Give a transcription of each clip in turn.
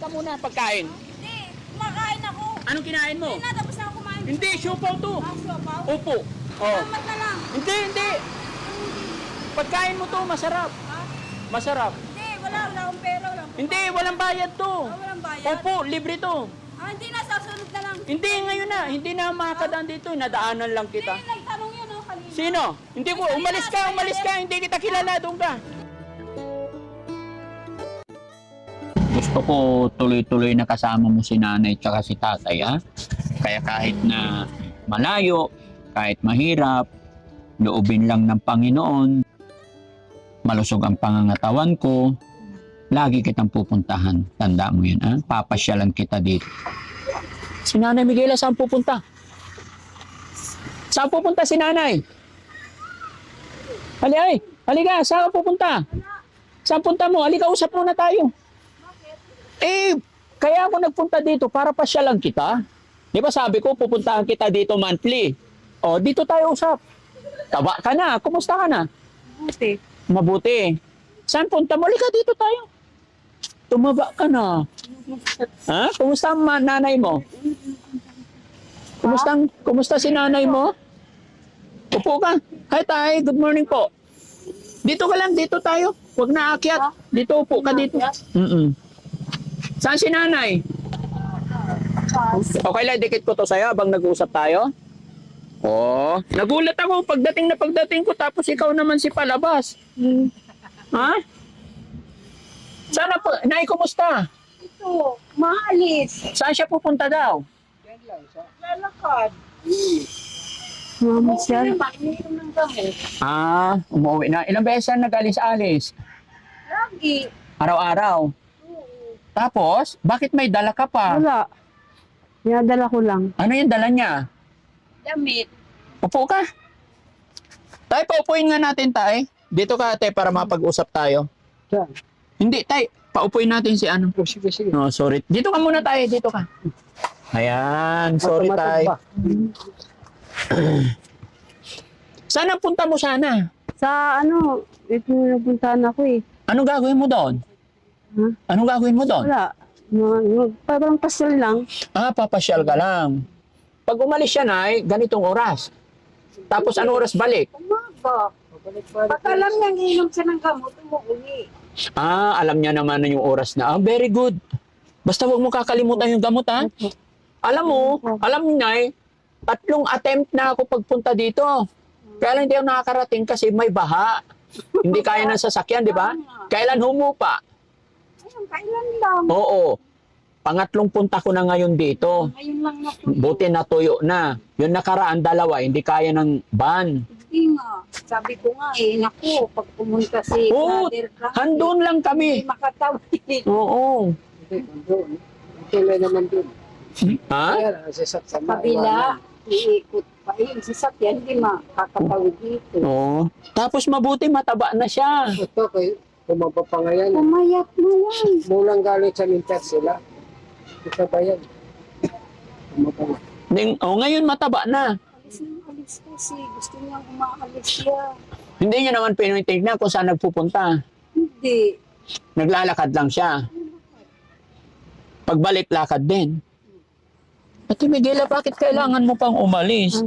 Ka muna pagkain. Hindi, kumakain ako. Anong kinain mo? Hindi na, tapos na ako kumain. Hindi, siopaw to. Ah, siopaw? Opo. Oh. Salamat na lang. Hindi. Pagkain mo to, masarap. Ha? Masarap. Hindi, wala akong pera. Wala akong Hindi, walang bayad to. walang bayad. Opo, libre to. Hindi na, sasunod na lang. Hindi, ngayon na. Hindi na makakadaan dito. Nadaanan lang kita. Hindi, nagtanong yun kanina. Sino? Hindi ko. Umalis ka. Hindi kita kilala. Doon ka. Gusto ko tuloy-tuloy na kasama mo si nanay tsaka si tatay, ha? Kaya kahit na malayo, kahit mahirap, loobin lang ng Panginoon, malusog ang pangangatawan ko, lagi kitang pupuntahan. Tanda mo yan, ha? Papasyalan kita dito. Si Nanay Miguela, saan pupunta? Saan pupunta si Nanay? Halika, saan ka pupunta? Saan punta mo? Halika, usap muna tayo. Kaya ako nagpunta dito para pasyalan kita. Di ba sabi ko, pupuntahan kita dito monthly. O, dito tayo usap. Taba ka na. Kumusta ka na? Buti. Mabuti. Saan punta mo? Halika, dito tayo. Tumaba ka na. Ha? Kumusta ang nanay mo? Kumusta si nanay mo? Upo ka. Hi, tay. Good morning po. Dito ka lang. Dito tayo. Huwag na aakyat. Dito, upo ka dito. Saan si nanay? Okay lang, dikit ko to sa'yo habang nag-uusap tayo. Oh, nagulat ako pagdating ko tapos ikaw naman si palabas. Ha? Sana po, Nay, kumusta? Ito, maalis. Saan siya pupunta daw? Lalakad. Mama siya. Umiinom ng gamot. Umuwi na. Ilang beses na nag-alis-alis? Lagi. Araw-araw. Tapos, bakit may dala ka pa? Wala. Dinadala ko lang. Ano yung dala niya? Damit. Upo ka. Tay, paupuin nga natin, tay. Dito ka, tay, para mapag-usap tayo. Saan? Hindi, tay. Paupuin natin si ano. Sige. No, sorry. Dito ka muna, tay. Dito ka. Ayan, sorry, tay. Saan ang punta mo sana? Sa ano, ito napuntahan ako eh. Anong gagawin mo doon? Ha? Anong gagawin mo doon? Wala. Parang pasal lang. Papasyal ka lang. Pag umalis siya, nay, ganitong oras. Tapos anong oras balik? Umaga. Pag alam niyang inom siya ng gamot, umuwi. Alam niya naman na yung oras na. Very good. Basta huwag mo kakalimutan yung gamot, ha? Alam mo, nay, 3 attempt na ako pagpunta dito. Kaya lang hindi ako nakakarating kasi may baha. Hindi kaya ng sasakyan, di ba? Kailan humupa? Ayun, kailan lang. Oo. Pangatlong punta ko na ngayon dito. Ngayon lang na Buti natuyo na. Yung nakaraan 2, hindi kaya ng van. Hindi nga. Sabi ko nga naku, pag pumunta si Oo, Brother Frank, handun lang hindi kami. makatawid. Oo. Tuloy naman dun. Ha? Sa Kabila, iikot pa. Yung sasakyan, hindi makakatawid dito. Oo. Tapos mabuti mataba na siya. Ito kayo, tumaba pa ngayon. Pumayat mo yan. Mulang galing sa mintas sila. Ito ba yan? Tumaba na. Ngayon mataba na. Alis kasi. Gusto niya umaalis siya. Hindi niya naman pinitignan kung saan nagpupunta. Hindi. Naglalakad lang siya. Pagbalik lakad din. Ate Miguela, bakit kailangan mo pang umalis?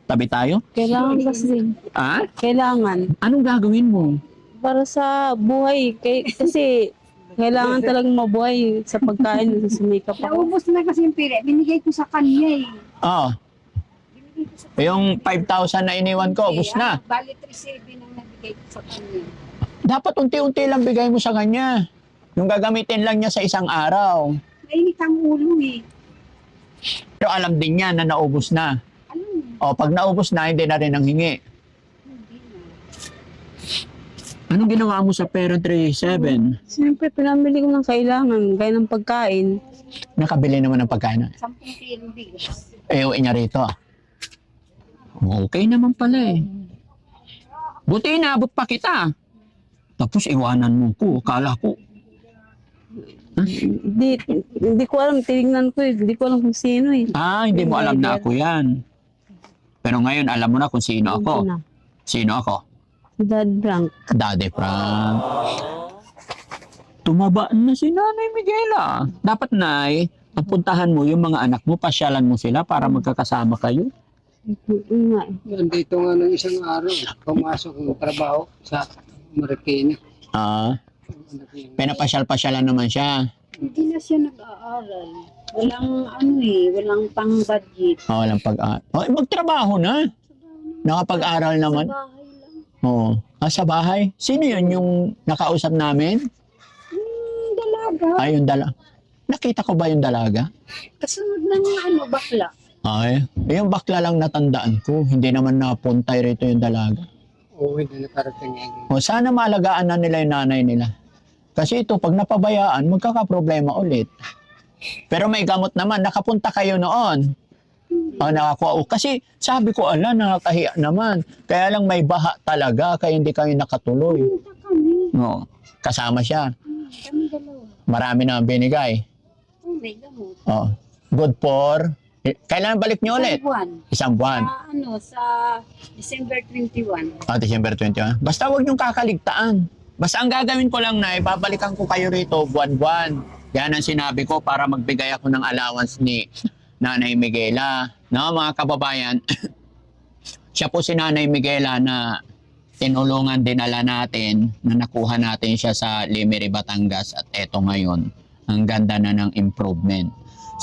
Tabi tayo? Kailangan kasi. Ha? Kailangan. Anong gagawin mo? Para sa buhay. Kasi kailangan talagang mabuhay sa pagkain. Sa makeup ako. Naubos na kasi yung pira. Binigay ko sa kanya eh. Binigay ko sa Yung 5,000 na iniwan ko, ubus na. Bali 3,700 ang nabigay ko sa kanya. Dapat unti-unti lang bigay mo sa kanya. Yung gagamitin lang niya sa isang araw. Mainit ang ulo eh. Pero alam din niya na naubos na. Ano? Pag naubos na, hindi na rin ang hingi. Hindi na. Anong ginawa mo sa pera 3,700? Siyempre, pinamili ko ng kailangan. Gaya ng pagkain. Nakabili naman ng pagkain. 10 kilong bigas. Uwi niya rito. Okay naman pala eh. Buti inaabot pa kita. Tapos iwanan mo ko. Akala ko. Hindi ko alam. Tinignan ko eh. Hindi ko alam kung sino eh. Hindi mo alam na ako yan. Pero ngayon alam mo na kung sino ako. Sino ako? Si Dad Frank. Daddy Frank. Tumaba na si Nanay Miguela. Dapat, Nay, ang puntahan mo yung mga anak mo, pasyalan mo sila para magkakasama kayo. Nga eh. Nandito nga ng isang araw, pumasok ng trabaho sa Marikina. Pinapasyal-pasyalan naman siya. Hindi na siya nag-aaral. Walang pang-budget. Walang magtrabaho na. Nakapag-aral Sa naman. bahay lang. Oo. Sa bahay? Sino yun yung nakausap namin? Dalaga. Ay, yung dalaga. Nakita ko ba yung dalaga? Kasunod ng bakla. Ay, yung bakla lang natandaan ko. Hindi naman napuntay rito yung dalaga. Oo, hindi nakarating yan. Sana maalagaan na nila yung nanay nila. Kasi ito, pag napabayaan, magkakaproblema ulit. Pero may gamot naman. Nakapunta kayo noon. Nakakuha. Kasi sabi ko, nakakahiya naman. Kaya lang may baha talaga, kaya hindi kayo nakatuloy. Punta kami. No, kasama siya. Kami dalawa. Marami na binigay. May gamot. Good for... Kailan balik niyo ulit? Isang buwan. Sa December 21. December 21. Basta huwag niyong kakaligtaan. Basta ang gagawin ko lang na babalikan ko kayo rito buwan-buwan. Yan ang sinabi ko para magbigay ako ng allowance ni Nanay Miguela. No, mga kababayan, siya po si Nanay Miguela na tinulungan, dinala natin, na nakuha natin siya sa Limeri, Batangas. At eto ngayon, ang ganda na ng improvement.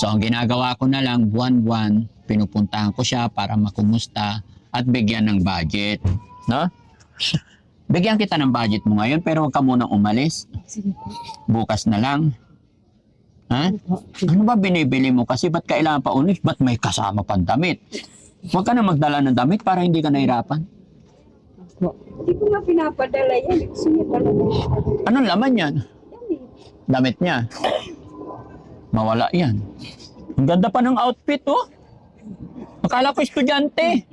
So, ang ginagawa ko na lang, buwan-buwan, pinupuntahan ko siya para makumusta at bigyan ng budget. No? Bigyan kita ng budget mo ngayon, pero huwag ka munang umalis. Sige po. Bukas na lang. Ha? Ano ba binibili mo? Kasi ba't kailangan pa ulit? Ba't may kasama pang damit? Huwag ka na magdala ng damit para hindi ka nahirapan. Hindi ko nga pinapadala yan. Gusto niya talaga. Anong laman yan? Damit niya. Mawala yan. Ang ganda pa ng outfit, oh. Akala ko estudyante.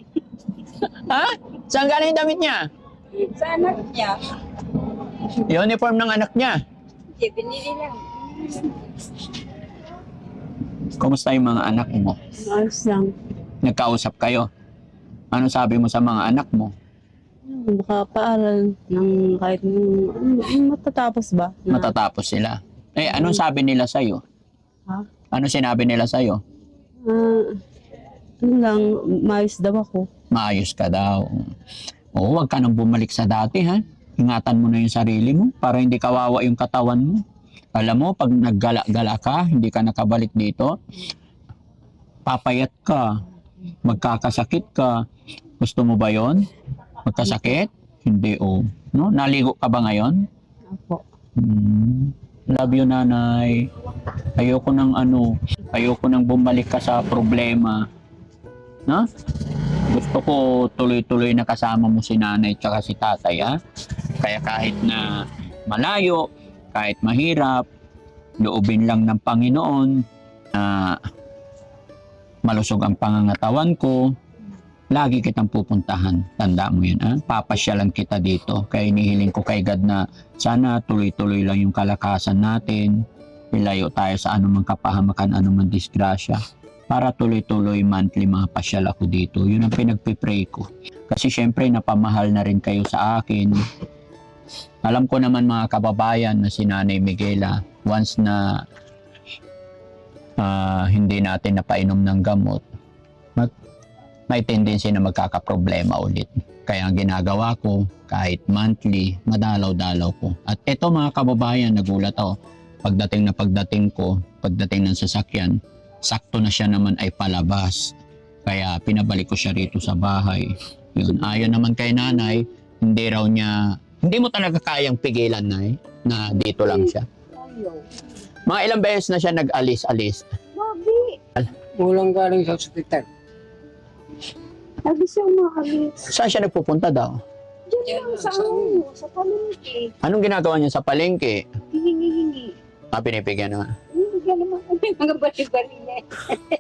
Ha? Saan galing yung damit niya? Sa anak niya. Uniform ng anak niya. Hindi, binili lang. Kumusta yung mga anak mo? Ayos lang. Nagkausap kayo? Ano sabi mo sa mga anak mo? Makapaaral ng kahit matatapos ba? Matatapos sila. Anong sabi nila sa'yo? Ha? Ano sinabi nila sa'yo? Ano lang, maayos daw ako. Maayos ka daw. Oo, huwag ka nang bumalik sa dati, ha? Ingatan mo na yung sarili mo para hindi kawawa yung katawan mo. Alam mo, pag naggala-gala ka, hindi ka nakabalik dito, papayat ka, magkakasakit ka. Gusto mo ba yon? Magkasakit? Hindi, oh. No? Naligo ka ba ngayon? Ako. Love you, Nanay. Ayoko nang bumalik ka sa problema. No? Gusto ko tuloy-tuloy na kasama mo si Nanay tsaka si Tatay, ha? Kaya kahit na malayo, kahit mahirap, loobin lang ng Panginoon na malusog ang pangangatawan ko, lagi kitang pupuntahan. Tanda mo yan, ha? Papasyalan kita dito. Kaya inihiling ko kay God na sana tuloy-tuloy lang yung kalakasan natin. Ilayo tayo sa anumang kapahamakan, anumang disgrasya. Para tuloy-tuloy monthly mapasyal ako dito. Yun ang pinagpipray ko. Kasi syempre napamahal na rin kayo sa akin. Alam ko naman mga kababayan na si Nanay Miguela, once na hindi natin napainom ng gamot, may tendency na magkakaproblema ulit. Kaya ang ginagawa ko, kahit monthly, madalaw-dalaw ko. At eto mga kababayan, nagulat ako. Pagdating ng sasakyan, sakto na siya naman ay palabas. Kaya pinabalik ko siya rito sa bahay. Yun, ayon naman kay Nanay, hindi mo talaga kayang pigilan, Nay, na dito lang siya. Ayaw. Mga ilang beses na siya nag-alis-alis. Babi. Walang galing sa ospital. Lagi siya umaalis. Saan siya nagpupunta daw? Diyan lang sa palengke. Anong ginagawa niya sa palengke? Hihingi-hingi. Pinipigyan na. Hindi naman kami mga bali-bali niya.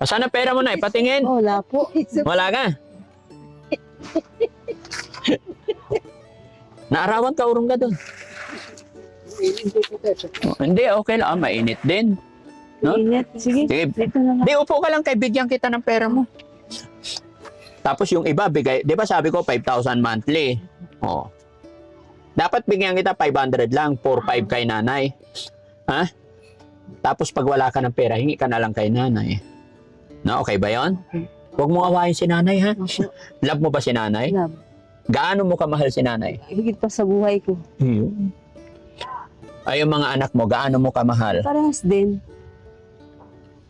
Sana pera mo na, ipatingin. Wala po. Wala ka. Naarawan ka, urong ka doon. Hindi, okay lang. Mainit din. No? Init. Sige, Sige. dito na lang. Di, upo ka lang, kay bigyan kita ng pera mo. Tapos yung iba, bigay, di ba sabi ko 5,000 monthly? Oh. Dapat bigyan kita 500 lang, 4-5 kay Nanay. Ha? Tapos pag wala ka ng pera, hingi ka na lang kay nanay. Na, okay ba yon? Huwag mo awayin si nanay, ha? Opo. Love mo ba si nanay? Love. Gaano mo kamahal si nanay? Higit pa sa buhay ko. Ay, yung mga anak mo, gaano mo kamahal? Parehas din.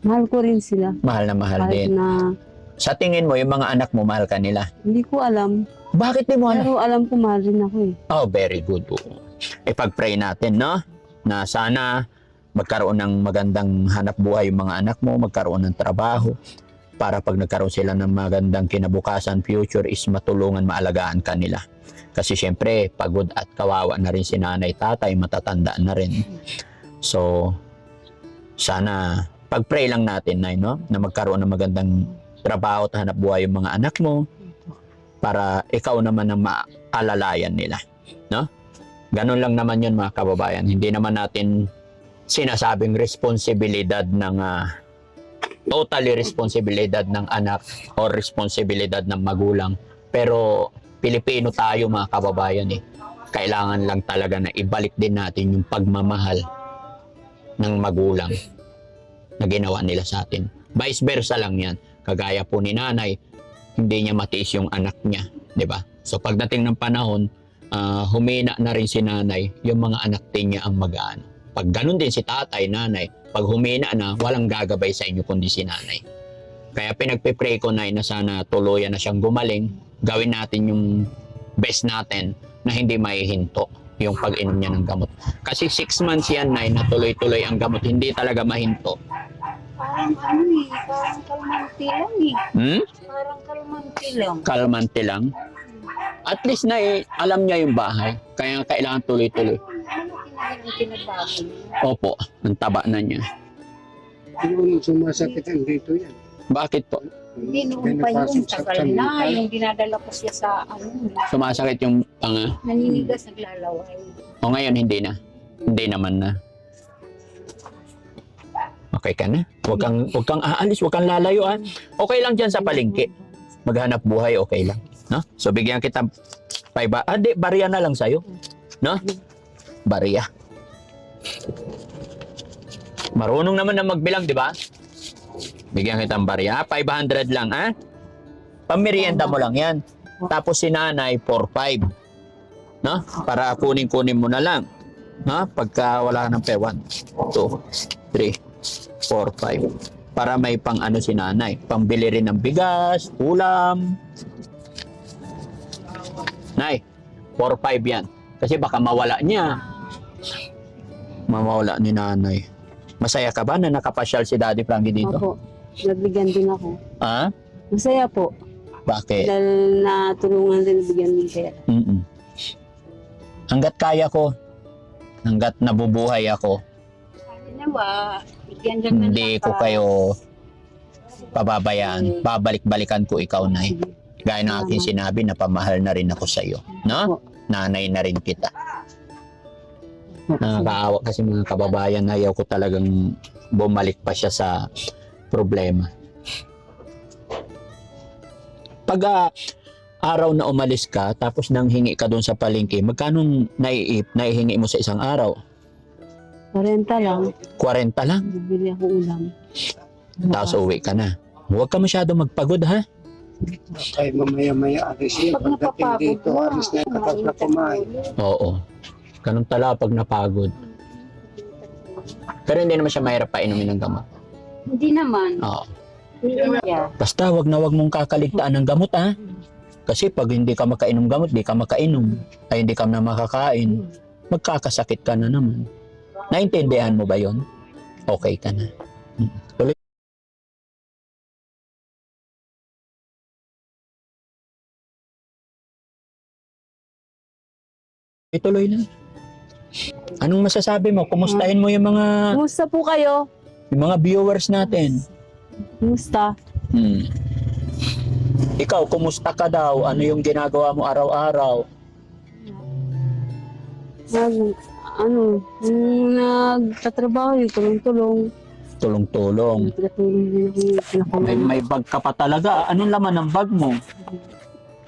Mahal ko rin sila. Mahal na mahal Kahit din. na Sa tingin mo, yung mga anak mo, mahal ka nila? hindi ko alam. Bakit di mo alam? Pero alam ko mahal rin ako eh. Oh, very good. Ipag-pray natin, no? Na sana magkaroon ng magandang hanap buhay yung mga anak mo, magkaroon ng trabaho, para pag nagkaroon sila ng magandang kinabukasan, future, is matulungan, maalagaan ka nila. Kasi syempre, pagod at kawawa na rin si nanay, tatay, matatanda na rin. So, sana, pag-pray lang natin, Nay, no? Na magkaroon ng magandang trabaho at hanap buhay yung mga anak mo, para ikaw naman ang maalalayan nila, no? Ganun lang naman yun, mga kababayan. Hindi naman natin sinasabing responsibilidad ng totally responsibilidad ng anak o responsibilidad ng magulang. Pero Pilipino tayo, mga kababayan, eh. Kailangan lang talaga na ibalik din natin yung pagmamahal ng magulang na ginawa nila sa atin. Vice versa lang yan. Kagaya po ni nanay, hindi niya matiis yung anak niya, di ba? So pagdating ng panahon, humina na rin si nanay, yung mga anak din niya ang mag-aano. Pag ganun din si tatay, nanay, pag humina na, walang gagabay sa inyo kundi si nanay. Kaya pinagpipray ko, Nay, na sana tuluyan na siyang gumaling. Gawin natin yung best natin na hindi maihinto yung pag-inom niya ng gamot. Kasi 6 months yan, Nay, na tuloy-tuloy ang gamot. Hindi talaga mahinto. Parang ano eh, parang kalmante lang eh. Parang kalmante lang. Kalmante lang. At least, Nay, alam niya yung bahay. Kaya kailangan tuloy-tuloy. Ano kinabago niya? Opo, ang taba na niya. Yung sumasakit ang dito yan. Bakit po? Hindi noon pa yun, tagal na. Yung dinadala ko siya sa ano, Sumasakit yung panga. naninigas, naglalaway. O ngayon, hindi na. Hindi naman na. Okay ka na? Huwag kang aalis, huwag kang lalayo, ha? Okay lang dyan sa palengke. Maghanap buhay, okay lang. No? So, bigyan kita 5. Barya na lang sa'yo. No? Barya. Marunong naman na magbilang, di ba? Bigyan kitang barya. 500 lang, ha? Pamirienda mo lang yan. Tapos si nanay, 4-5. No? Para kunin mo na lang. No? Pagka wala ka ng pera. 1, 2, 3, 4, 5. Para may pang ano si nanay. Pambili rin ng bigas, ulam. Nay, 4-5 yan. Kasi baka mawala niya. Mawala ni nanay. Masaya ka ba na nakapasyal si Daddy Frankie dito? Opo. Nabigyan din ako. Ha? Masaya po. Bakit? Dahil natulungan din, nabigyan din pera. Hanggat kaya ko, hanggat nabubuhay ako, Nawa, bigyan lang ng hindi ko lakas. kayo pababayaan. Babalik-balikan ko ikaw, Nay. Gaya ng aking sinabi, napamahal na rin ako sa iyo. No? Nanay na rin kita. Nakakaawa kasi mga kababayan, ayaw ko talagang bumalik pa siya sa problema. Pag araw na umalis ka, tapos nang hingi ka doon sa palengke, magkano naihingi mo sa isang araw? 40 lang. 40 lang. Bibili ako ulam. Tapos uwi ka na. Huwag ka masyado magpagod, ha? Ay, mamaya-maya alis yan. Pag Pagdating napapagod dito, alis na kapag na kumain. Oo. Ganun talaga pag napagod. Pero hindi naman siya mahirap painumin ng gamot. Hindi naman. Oo. Yeah. Basta wag na wag mong kakaligtaan ng gamot, ha? Kasi pag hindi ka makainom gamot, di ka makainom. Ay hindi ka na makakain. Magkakasakit ka na naman. Naintindihan mo ba yon? Okay ka na. Tuloy. Ituloy na. Anong masasabi mo? Kumustahin mo yung Kumusta po kayo? mga viewers natin? Kumusta? Ikaw, kumusta ka daw? Ano yung ginagawa mo araw-araw? Nagtatrabaho yung tulong-tulong. Tulong-tulong. Nagtatulong din ako yung pinakaman. May bag ka pa talaga. Anong laman ng bag mo?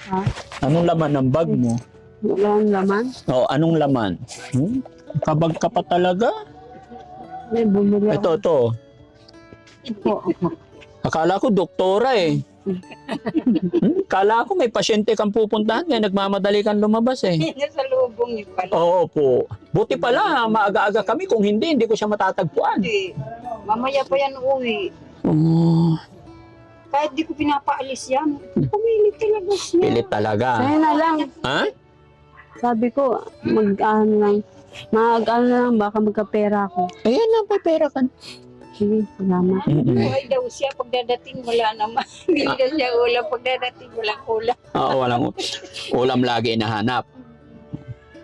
Ha? Anong laman ng bag mo? Wala ang laman. O, anong laman? Kabag ka pa talaga? May bumili ako. Ito. Po. Akala ko doktora eh. Akala ko may pasyente kang pupuntahan kaya nagmamadali kang lumabas eh. Nasa lubong niyo pala. Oo po. Buti pala, maaga-aga kami. Kung hindi ko siya matatagpuan. Hindi. Mamaya pa yan uwi. Oh, Kahit di ko pinapaalis yan. Pumilit talaga siya. pilit talaga. Sa'yo na lang. Ha? Sabi ko, mag-ano lang. Mag-ano lang, baka magkapera ako. Ayan lang, may pera ka. Sige, salamat. Mm-mm. Buhay daw siya. Pagdadating wala naman. Hindi daw siya ulam. Pagdadating walang ulam. Oo, walang ulam lagi inahanap.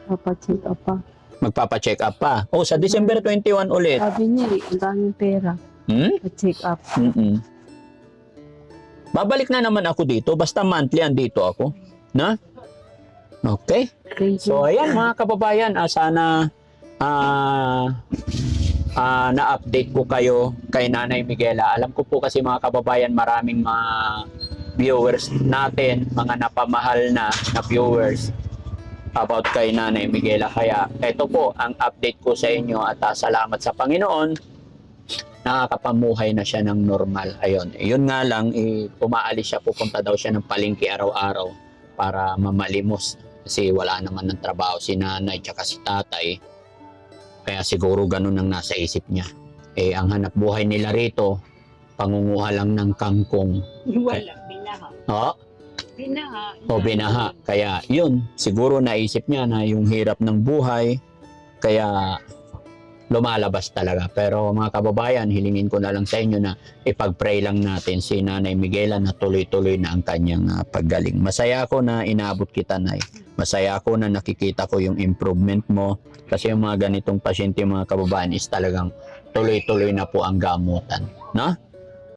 Papacheck up pa. Magpapa-check up pa. Oh, sa December 21 ulit. Sabi niya, ang daming pera. Hmm? Pa-check up. Mm-mm. Babalik na naman ako dito. Basta monthly andito ako. Na? Okay. Thank you. So, ayan mga kababayan. Sana na-update ko kayo kay Nanay Miguela. Alam ko po kasi mga kababayan, maraming mga viewers natin, mga napamahal na viewers about kay Nanay Miguela. Kaya ito po ang update ko sa inyo at salamat sa Panginoon, nakakapamuhay na siya ng normal. Ayun, yun nga lang, umaalis siya, pupunta daw siya ng palengke araw-araw para mamalimos kasi wala naman ng trabaho si nanay tsaka si tatay. Kaya siguro ganun ang nasa isip niya. Ang hanap buhay nila rito, pangunguha lang ng kangkong. Wala. Binaha. Oh, Binaha. o binaha. Kaya yun, siguro naisip niya na yung hirap ng buhay, kaya lumalabas talaga. Pero mga kababayan, hilingin ko na lang sa inyo na ipag-pray lang natin si Nanay Miguela na tuloy-tuloy na ang kanyang paggaling. Masaya ako na inaabot kita, Nay. Masaya ako na nakikita ko yung improvement mo. Kasi yung mga ganitong pasyente, mga kababayan, is talagang tuloy-tuloy na po ang gamutan. No?